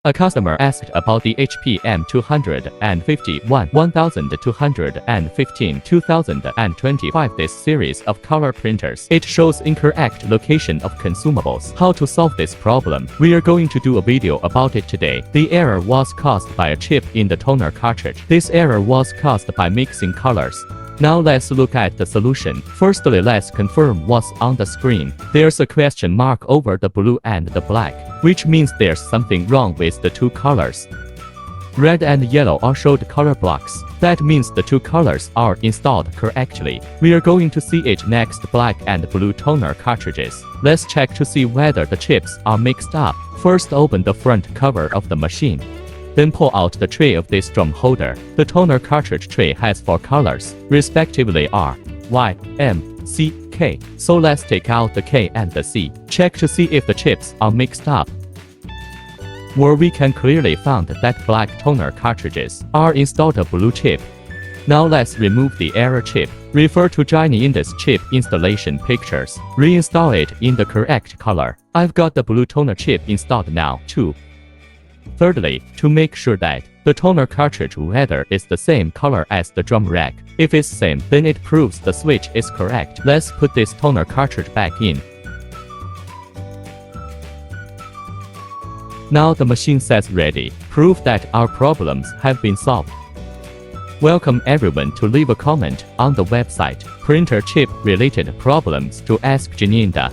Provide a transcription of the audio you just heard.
A customer asked about the HP M251, 1215, 2025. This series of color printers. It shows incorrect location of consumables. How to solve this problem? We are going to do a video about it today. The error was caused by a chip in the toner cartridge. This error was caused by mixing colors. Now let's look at the solution. Firstly, let's confirm what's on the screen. There's a question mark over the blue and the black, which means there's something wrong with the two colors. Red and yellow are showed color blocks. That means the two colors are installed correctly. We are going to see it next. Black and blue toner cartridges. Let's check to see whether the chips are mixed up. First, open the front cover of the machine. Then pull out the tray of this drum holder. The toner cartridge tray has 4 colors, respectively R, Y, M, C, K. So let's take out the K and the C. Check to see if the chips are mixed up. Where we can clearly find that black toner cartridges are installed a blue chip. Now let's remove the error chip. Refer to Johnny Indus chip installation pictures. Reinstall it in the correct color. I've got the blue toner chip installed now, too. Thirdly, to make sure that the toner cartridge weather is the same color as the drum rack. If it's same, then it proves the switch is correct. Let's put this toner cartridge back in. Now the machine says ready. Proof that our problems have been solved. Welcome everyone to leave a comment on the website. Printer chip related problems to ask Janinda.